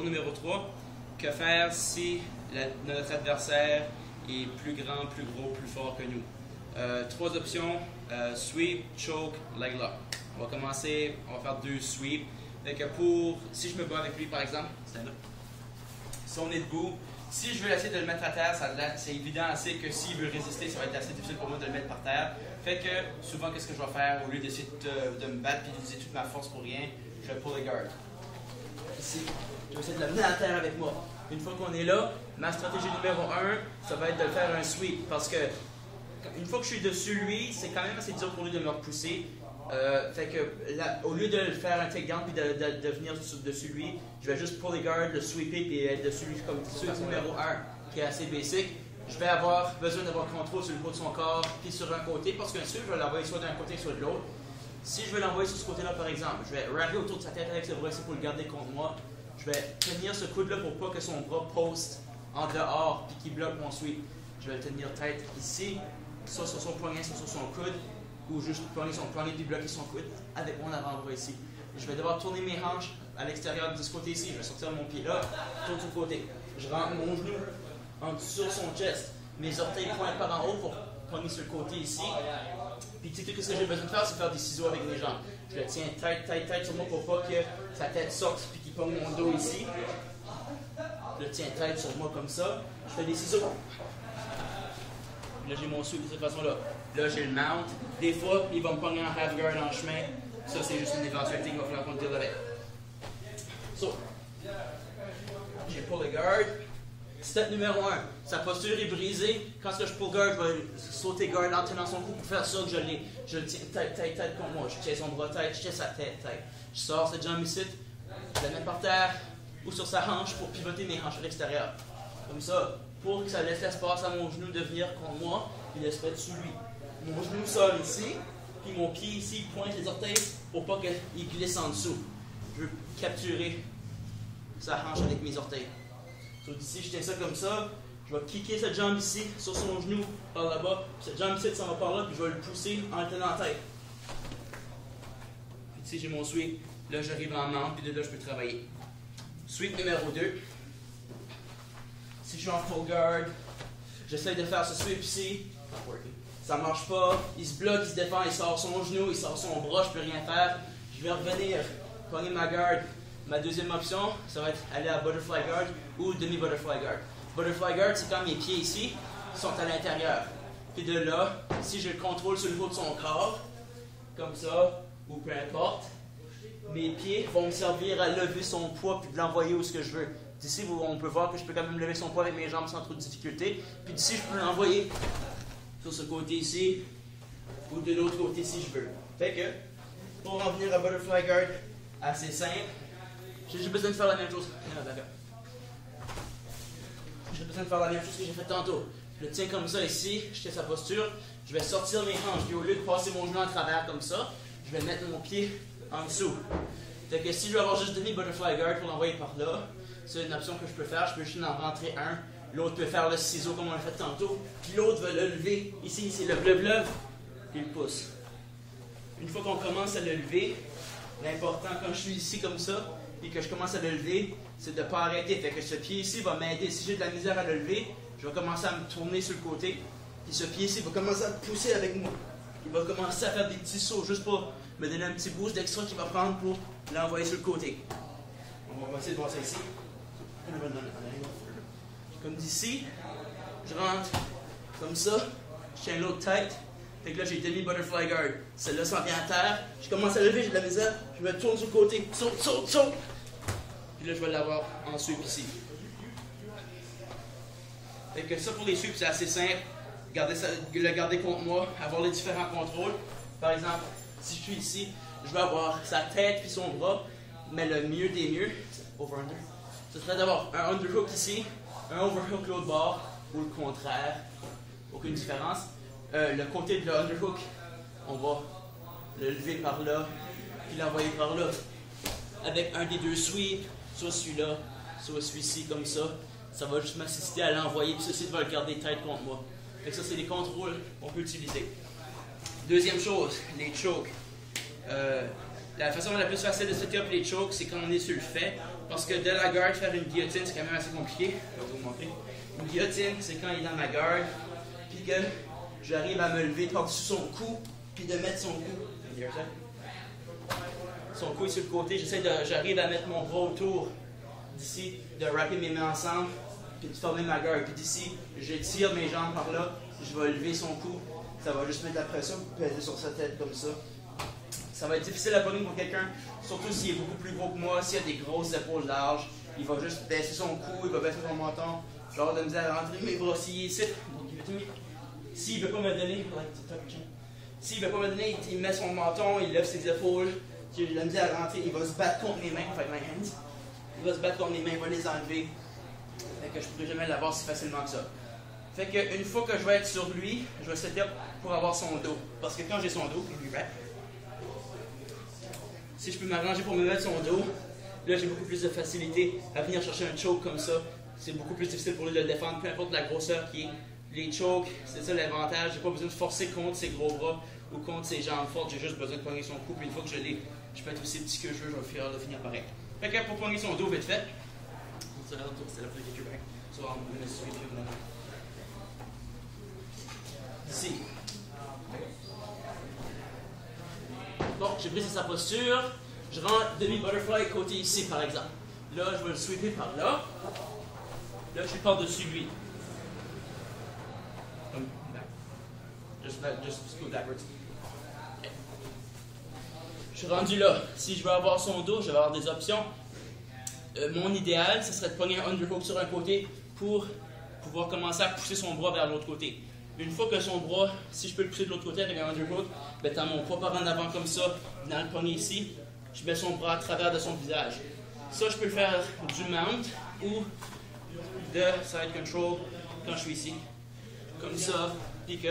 numéro 3. Que faire si notre adversaire est plus grand, plus gros, plus fort que nous? 3 options, sweep, choke, leg lock. On va commencer, on va faire 2 sweeps. Si je me bats avec lui par exemple, si on est debout, si je veux essayer de le mettre à terre, c'est évident assez que s'il veut résister, ça va être assez difficile pour moi de le mettre par terre. Fait que souvent, qu'est-ce que je vais faire? Au lieu d'essayer de me battre et d'utiliser toute ma force pour rien, je vais pull the guard. Ici, je vais essayer de le mener à terre avec moi. Une fois qu'on est là, ma stratégie numéro 1, ça va être de faire un sweep. Parce que une fois que je suis dessus lui, c'est quand même assez dur pour lui de me repousser. Fait que là, au lieu de faire un takedown puis de venir dessus lui, je vais juste pull the guard, le sweeper puis être dessus lui comme sweep numéro 1 qui est assez basic. Je vais avoir besoin d'avoir contrôle sur le haut de son corps puis sur un côté parce qu'un sweep, je vais l'envoyer soit d'un côté soit de l'autre. Si je veux l'envoyer sur ce côté-là par exemple, je vais rallier autour de sa tête avec ce bras ici pour le garder contre moi. Je vais tenir ce coude-là pour pas que son bras poste en dehors puis qu'il bloque mon sweep. Je vais le tenir tête ici, ça sur son poignet, ça sur son coude. Ou juste pogner son poignet puis bloquer son coude avec mon avant-bras ici. Je vais devoir tourner mes hanches à l'extérieur de ce côté ici. Je vais sortir mon pied là, tourne sur le côté. Je rentre mon genou sur son chest. Mes orteils pointent par en haut pour pogner sur le côté ici. Puis tout ce que j'ai besoin de faire, c'est faire des ciseaux avec mes jambes. Je le tiens tête sur moi pour pas que sa tête sorte puis qu'il pogne mon dos ici. Je le tiens tête sur moi comme ça. Je fais des ciseaux. Là, j'ai mon sweep de cette façon-là. Là, j'ai le mount. Des fois, il va me pogner en half guard en chemin. Ça, c'est juste une éventualité qu'il va falloir qu'on deal avec. So, j'ai pull the guard. Step numéro 1. Sa posture est brisée. Quand je pull guard, je vais sauter guard en tenant son cou pour faire ça que je le tiens tête contre moi. Je tiens son bras tête, je tiens sa tête. Je sors cette jambe ici, je la mets par terre ou sur sa hanche pour pivoter mes hanches à l'extérieur. Comme ça, pour que ça laisse l'espace à mon genou de venir contre moi, puis de se mettre sous lui. Mon genou sort ici, puis mon pied ici pointe les orteils pour pas qu'il glisse en dessous. Je veux capturer sa hanche avec mes orteils. Donc ici, je tiens ça comme ça. Je vais kicker cette jambe ici sur son genou par là-bas. Cette jambe ici, ça va par là, puis je vais le pousser en le tenant en tête. Puis ici, j'ai mon sweep. Là, j'arrive en mount, puis de là, je peux travailler. Sweep numéro 2. Si je suis en full guard, j'essaie de faire ce sweep ici. Ça marche pas. Il se bloque, il se défend, il sort son genou, il sort son bras, je peux rien faire. Je vais revenir, pogner ma guard. Ma deuxième option, ça va être aller à butterfly guard ou demi-butterfly guard. Butterfly guard, c'est quand mes pieds ici sont à l'intérieur. Puis de là, si je le contrôle sur le haut de son corps, comme ça, ou peu importe, mes pieds vont me servir à lever son poids puis de l'envoyer où ce que je veux. D'ici, on peut voir que je peux quand même lever son poids avec mes jambes sans trop de difficulté. Puis d'ici, je peux l'envoyer sur ce côté ici ou de l'autre côté si je veux. Fait que, pour en venir à butterfly guard, assez simple, j'ai juste besoin de faire la même chose. J'ai besoin de faire la même chose que j'ai fait tantôt. Je le tiens comme ça ici, je tiens sa posture, je vais sortir mes hanches. Puis au lieu de passer mon genou en travers comme ça, je vais mettre mon pied en dessous. Fait que si je veux avoir juste demi-butterfly guard pour l'envoyer par là, c'est une option que je peux faire. Je peux juste en rentrer un. L'autre peut faire le ciseau comme on l'a fait tantôt. Puis l'autre va le lever. Ici, c'est le bleu-bleu. Puis il pousse. Une fois qu'on commence à le lever, l'important quand je suis ici comme ça, et que je commence à le lever, c'est de ne pas arrêter. Fait que ce pied ici va m'aider. Si j'ai de la misère à le lever, je vais commencer à me tourner sur le côté. Puis ce pied ici va commencer à pousser avec moi. Il va commencer à faire des petits sauts juste pour me donner un petit boost d'extra qu'il va prendre pour l'envoyer sur le côté. On va essayer de voir ça ici. Comme d'ici, je rentre comme ça, je tiens l'autre tête. Fait que là, j'ai demi-butterfly guard. Celle-là s'en vient à terre. Je commence à lever, j'ai de la misère. Je me tourne sur le côté. Saute, saute, saute. Puis là, je vais l'avoir en sweep ici. Fait que ça, pour les sweeps, c'est assez simple. Le garder contre moi, avoir les différents contrôles. Par exemple, si je suis ici, je vais avoir sa tête puis son bras. Mais le mieux des mieux, over-under, ce serait d'avoir un underhook ici, un overhook l'autre bord, ou le contraire. Aucune différence. Le côté de l'underhook, on va le lever par là, puis l'envoyer par là. Avec un des deux sweeps, soit celui-là, soit celui-ci, comme ça. Ça va juste m'assister à l'envoyer, puis ceci va le garder tête contre moi. Fait que ça, c'est les contrôles qu'on peut utiliser. Deuxième chose, les chokes. La façon la plus facile de setup les chokes, c'est quand on est sur le fait. Parce que de la garde, faire une guillotine, c'est quand même assez compliqué. Je vais vous montrer. Une guillotine, c'est quand il est dans ma garde, puis que j'arrive à me lever par-dessus son cou, puis de mettre son cou. Son cou est sur le côté. J'arrive à mettre mon bras autour d'ici, de wrapper mes mains ensemble, puis de former ma garde. Puis d'ici, je tire mes jambes par là, je vais lever son cou. Ça va juste mettre la pression, puis peser sur sa tête comme ça. Ça va être difficile à pogner pour quelqu'un, surtout s'il est beaucoup plus gros que moi, s'il a des grosses épaules larges. Il va juste baisser son cou, il va baisser son menton. Je vais avoir de la misère à rentrer mes bras s'il est ici. S'il ne veut pas me donner, s'il veut pas me donner, il met son menton, il lève ses épaules. J'ai de la misère à rentrer, il va se battre contre mes mains, avec my hands. Il va se battre contre mes mains, il va les enlever. Fait que je ne pourrai jamais l'avoir si facilement que ça. Fait que une fois que je vais être sur lui, je vais set up pour avoir son dos. Parce que quand j'ai son dos, si je peux m'arranger pour me mettre son dos, là j'ai beaucoup plus de facilité à venir chercher un choke comme ça. C'est beaucoup plus difficile pour lui de le défendre, peu importe la grosseur qui est. Les chokes, c'est ça l'avantage. J'ai pas besoin de forcer contre ses gros bras ou contre ses jambes fortes. J'ai juste besoin de pogner son cou. Puis une fois que je l'ai, je peux être aussi petit que je veux, je vais finir de finir pareil. Fait que pour pogner son dos vite fait, c'est la plus get your back. So I'm gonna sweep you now. Ici. Bon, j'ai pris sa posture. Je rentre demi-butterfly côté ici, par exemple. Là, je vais le sweeper par là. Là, je suis par-dessus lui. Just go backwards. Okay. Je suis rendu là. Si je veux avoir son dos, je vais avoir des options. Mon idéal, ce serait de pogner un underhook sur un côté pour pouvoir commencer à pousser son bras vers l'autre côté. Une fois que son bras, si je peux le pousser de l'autre côté avec un underhook, ben, t'as mon poids par en avant comme ça, dans le poignet ici, je mets son bras à travers de son visage. Ça, je peux le faire du mount ou de side control quand je suis ici. Comme ça, puis que,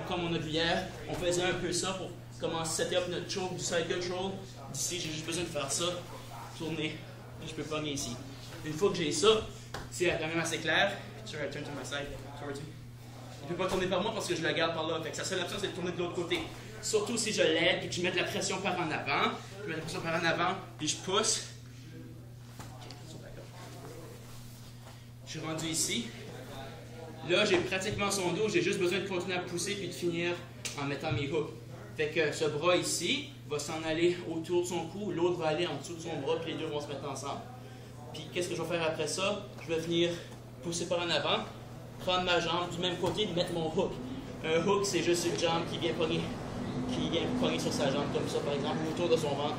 comme on a vu hier, on faisait un peu ça pour commencer à setter up notre choke du side control. D'ici, j'ai juste besoin de faire ça, tourner, et je peux pogner ici. Une fois que j'ai ça, c'est quand même assez clair. Sure, I turn to my side. Il ne peut pas tourner par moi parce que je le garde par là. Fait que sa seule option, c'est de tourner de l'autre côté. Surtout si je l'aide et que je mets de la pression par en avant. Je mets de la pression par en avant, puis je pousse. Je suis rendu ici. Là, j'ai pratiquement son dos. J'ai juste besoin de continuer à pousser puis de finir en mettant mes hooks. Fait que ce bras ici va s'en aller autour de son cou. L'autre va aller en dessous de son bras, puis les deux vont se mettre ensemble. Puis qu'est-ce que je vais faire après ça? Je vais venir pousser par en avant, prendre ma jambe du même côté et mettre mon hook. Un hook, c'est juste une jambe qui vient pogner sur sa jambe, comme ça, par exemple, autour de son ventre.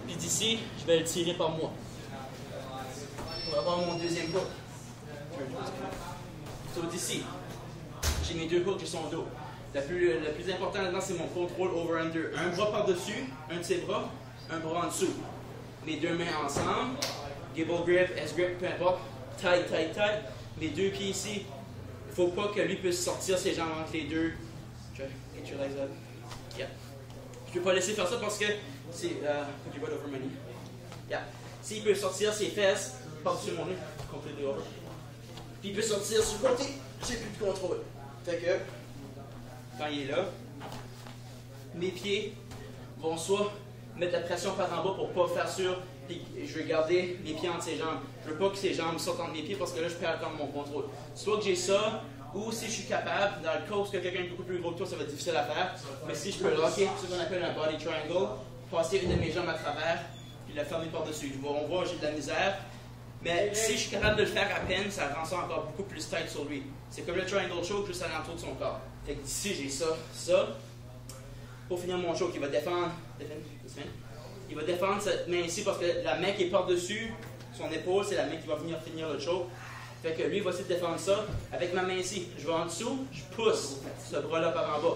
Puis d'ici, je vais le tirer par moi. On va avoir mon deuxième hook. So, d'ici, j'ai mes deux hooks, j'ai son dos. Le plus important là-dedans, c'est mon contrôle over-under. Un bras par-dessus, un de ses bras, un bras en dessous. Mes deux mains ensemble, gable grip, S-grip, peu importe. Tight, tight, tight. Mes deux pieds ici. Il ne faut pas que lui puisse sortir ses jambes entre les deux. Get your legs up. Yeah. Je ne peux pas laisser faire ça parce que c'est. Put your butt over my knee. Yeah. S'il peut sortir ses fesses par-dessus mon nez, completely over. Puis il peut sortir sur le côté, j'ai plus de contrôle. Fait que, quand il est là, mes pieds vont soit mettre la pression par en bas pour ne pas faire sûr, puis je vais garder mes pieds entre ses jambes. Je ne veux pas que ses jambes sortent entre mes pieds parce que là, je perds attendre mon contrôle. Soit que j'ai ça, ou si je suis capable, dans le cas où quelqu'un est beaucoup plus gros que toi, ça va être difficile à faire, mais si je peux locker ce qu'on appelle un body triangle, passer une de mes jambes à travers, puis la fermer par-dessus. On voit, j'ai de la misère. Mais si je suis capable de le faire à peine, ça rend ça encore beaucoup plus tight sur lui. C'est comme le triangle choke juste à l'entour de son corps. Fait que d'ici, j'ai ça, ça. Pour finir mon choke, il va défendre. Il va défendre cette main ici parce que la main qui est par-dessus son épaule, c'est la main qui va venir finir le choke. Fait que lui, il va essayer de défendre ça avec ma main ici. Je vais en dessous, je pousse ce bras-là par en bas.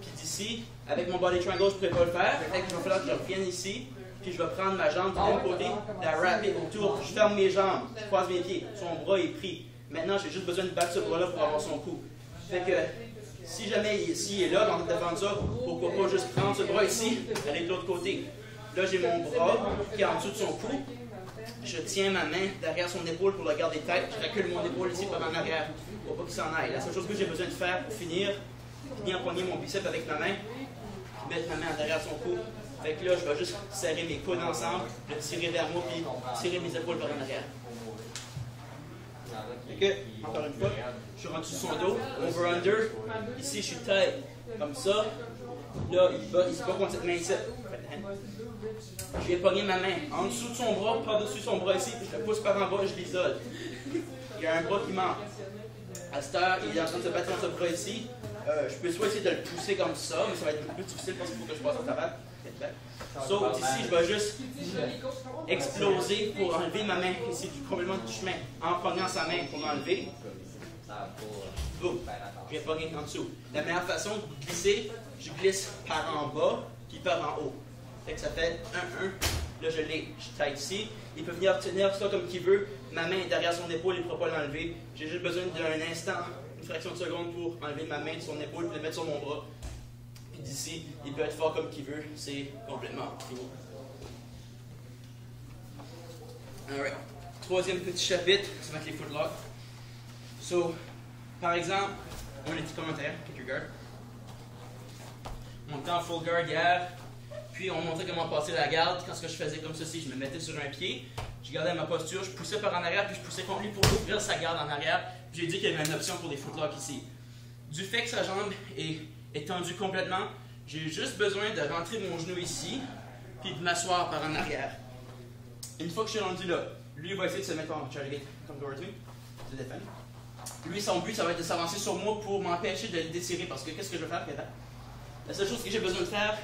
Puis d'ici, avec mon body triangle, je ne pourrais pas le faire. Fait qu'il va falloir que je revienne ici. Puis je vais prendre ma jambe du même côté, la wrapper autour, je ferme mes jambes, je croise mes pieds, son bras est pris. Maintenant, j'ai juste besoin de battre ce bras-là pour avoir son coup. Fait que, si jamais il est là, dans de défendre ça, pourquoi pas juste prendre ce bras ici, aller de l'autre côté. Là, j'ai mon bras qui est en dessous de son cou. Je tiens ma main derrière son épaule pour le garder tête. Je recule mon épaule ici par en arrière pour pas qu'il s'en aille. La seule chose que j'ai besoin de faire pour finir empoigner mon biceps avec ma main, mettre ma main derrière son cou, Fait que là, je vais juste serrer mes coudes ensemble, le tirer vers moi, puis tirer mes épaules vers en arrière. Fait que, encore une fois, je suis rendu sur son dos, over-under. Ici, je suis tight, comme ça. Là, il se bat contre cette main ici. Je viens pogner ma main en dessous de son bras, par-dessus son bras ici, puis je le pousse par en bas, je l'isole. Il y a un bras qui manque. À cette heure, il est en train de se battre dans ce bras ici. Je peux soit essayer de le pousser comme ça, mais ça va être beaucoup plus difficile parce qu'il faut que je passe au travail. Sauf ici, je vais juste exploser pour enlever ma main ici complètement du chemin en pognant sa main pour l'enlever. Boum, je viens pogner en dessous. La meilleure façon de glisser, je glisse par en bas puis par en haut. Fait que ça fait 1-1. Là, je tight ici. Il peut venir tenir ça comme qu'il veut. Ma main est derrière son épaule, il ne pourra pas l'enlever. J'ai juste besoin d'un instant, une fraction de seconde pour enlever ma main de son épaule et la mettre sur mon bras. Puis d'ici, il peut être fort comme qu'il veut. C'est complètement fini. Alright. Troisième petit chapitre, c'est mettre les footlocks. So, par exemple, on a des petits commentaires, kick your guard. On était en full guard hier. Puis on montrait comment passer la garde. Quand ce que je faisais comme ceci, je me mettais sur un pied, je gardais ma posture, je poussais par en arrière, puis je poussais contre lui pour ouvrir sa garde en arrière. Puis j'ai dit qu'il y avait une option pour les footlocks ici. Du fait que sa jambe est tendue complètement, j'ai juste besoin de rentrer mon genou ici, puis de m'asseoir par en arrière. Une fois que je suis rendu là, lui il va essayer de se mettre en charge, come towards me, to defend. Lui, son but, ça va être de s'avancer sur moi pour m'empêcher de le détirer, parce que qu'est-ce que je veux faire, Kevin? La seule chose que j'ai besoin de faire,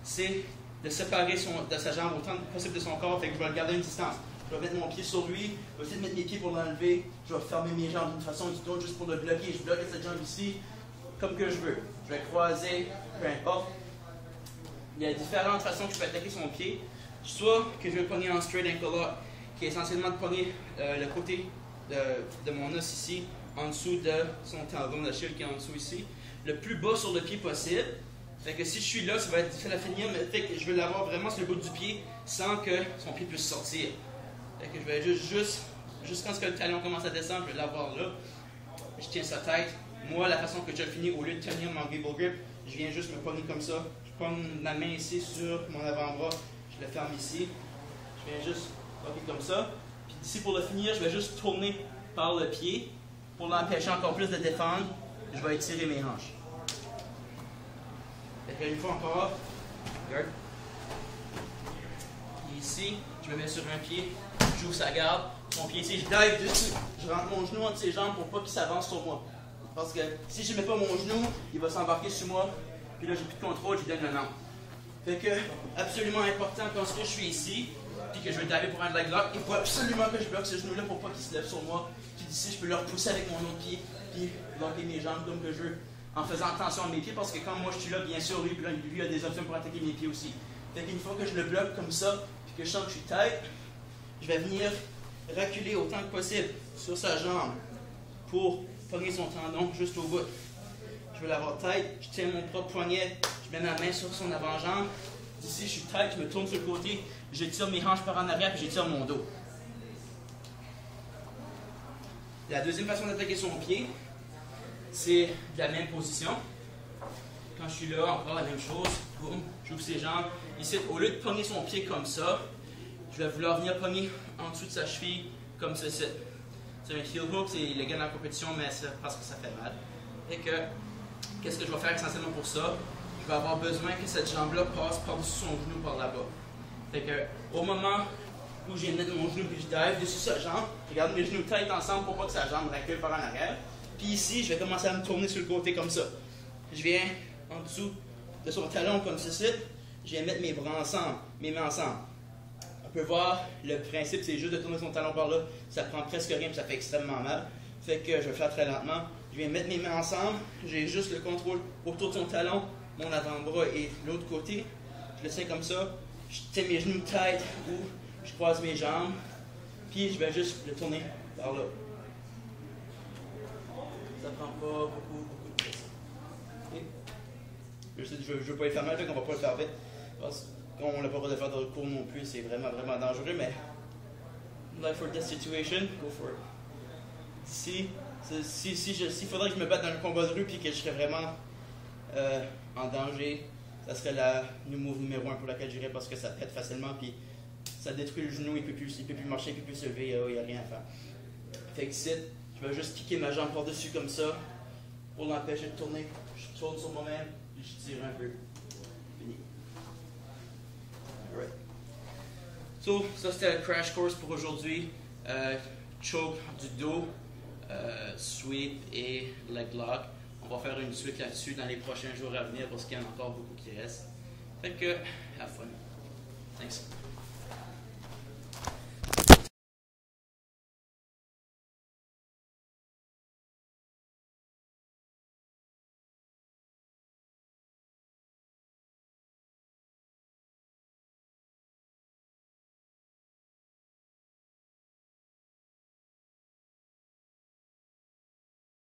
c'est de séparer de sa jambe autant que possible de son corps, fait que je vais le garder à une distance. Je vais mettre mon pied sur lui, je vais essayer de mettre mes pieds pour l'enlever, je vais fermer mes jambes d'une façon ou d'une autre juste pour le bloquer. Je bloque cette jambe ici, comme que je veux. Je vais croiser, peu importe. Il y a différentes façons que je peux attaquer son pied. Soit que je vais pogner en straight ankle lock, qui est essentiellement de pogner le côté de mon os ici, en dessous de son tendon d'Achille qui est en dessous ici, le plus bas sur le pied possible. Fait que si je suis là, ça va être difficile à finir, mais fait que je veux l'avoir vraiment sur le bout du pied sans que son pied puisse sortir. Fait que je vais juste quand le talon commence à descendre, je vais l'avoir là. Je tiens sa tête. Moi, la façon que je le finis, au lieu de tenir mon gable grip, je viens juste me pogner comme ça. Je pogne ma main ici sur mon avant-bras, je le ferme ici. Je viens juste pogner comme ça. Puis d'ici pour le finir, je vais juste tourner par le pied pour l'empêcher encore plus de défendre. Je vais étirer mes hanches. Fait une fois encore, regarde. Et ici, je me mets sur un pied, j'ouvre sa garde, mon pied ici, je dive dessus. Je rentre mon genou entre ses jambes pour pas qu'il s'avance sur moi. Parce que si je ne mets pas mon genou, il va s'embarquer sur moi, puis là j'ai plus de contrôle, je lui donne un nom. Fait que, absolument important quand je suis ici, puis que je vais diver pour un leg lock, il faut absolument que je bloque ce genou-là pour pas qu'il se lève sur moi. Puis d'ici, je peux le repousser avec mon autre pied, puis bloquer mes jambes comme que je veux. En faisant attention à mes pieds, parce que quand moi je suis là, bien sûr, lui a des options pour attaquer mes pieds aussi. Fait qu'une fois que je le bloque comme ça, puis que je sens que je suis tight, je vais venir reculer autant que possible sur sa jambe pour pogner son tendon juste au bout. Je vais l'avoir tight, je tiens mon propre poignet, je mets ma main sur son avant-jambe. D'ici, je suis tight, je me tourne sur le côté, j'étire mes hanches par en arrière, puis j'étire mon dos. La deuxième façon d'attaquer son pied, c'est de la même position. Quand je suis là, encore la même chose. Boum, j'ouvre ses jambes. Ici, au lieu de pogner son pied comme ça, je vais vouloir venir pogner en dessous de sa cheville comme ceci. C'est un heel hook, c'est le gars dans la compétition, mais c'est parce que ça fait mal. Et que, qu'est-ce que je vais faire essentiellement pour ça? Je vais avoir besoin que cette jambe-là passe par-dessus son genou par là-bas. Fait que, au moment où je viens de mettre mon genou puis je dive dessus sa jambe, je garde mes genoux tête ensemble pour pas que sa jambe recule par en arrière. Puis ici, je vais commencer à me tourner sur le côté comme ça. Je viens en dessous de son talon comme ceci. Je viens mettre mes bras ensemble, mes mains ensemble. On peut voir, le principe, c'est juste de tourner son talon par là. Ça prend presque rien, puis ça fait extrêmement mal. Fait que je vais faire très lentement. Je viens mettre mes mains ensemble. J'ai juste le contrôle autour de son talon, mon avant-bras et l'autre côté. Je le tiens comme ça. Je tiens mes genoux tête ou je croise mes jambes. Puis je vais juste le tourner par là. Ça prend pas beaucoup de place. Okay. Je ne veux pas le faire mal, fait qu'on va pas le faire vite. Parce qu'on n'a pas le droit de faire de recours non plus, c'est vraiment dangereux, mais like for this situation, go for it. S'il faudrait que je me batte dans un combat de rue puis que je serais vraiment en danger, ça serait le move numéro 1 pour laquelle j'irais parce que ça pète facilement, puis ça détruit le genou, il peut plus marcher, il peut plus se lever, il n'y a rien à faire. Fait que ici, je vais juste kicker ma jambe par-dessus comme ça pour l'empêcher de tourner. Je tourne sur moi-même, puis je tire un peu. Fini. Alright. So, ça c'était le crash course pour aujourd'hui. Choke du dos, sweep et leg lock. On va faire une suite là-dessus dans les prochains jours à venir parce qu'il y en a encore beaucoup qui restent. Fait que, have fun. Thanks.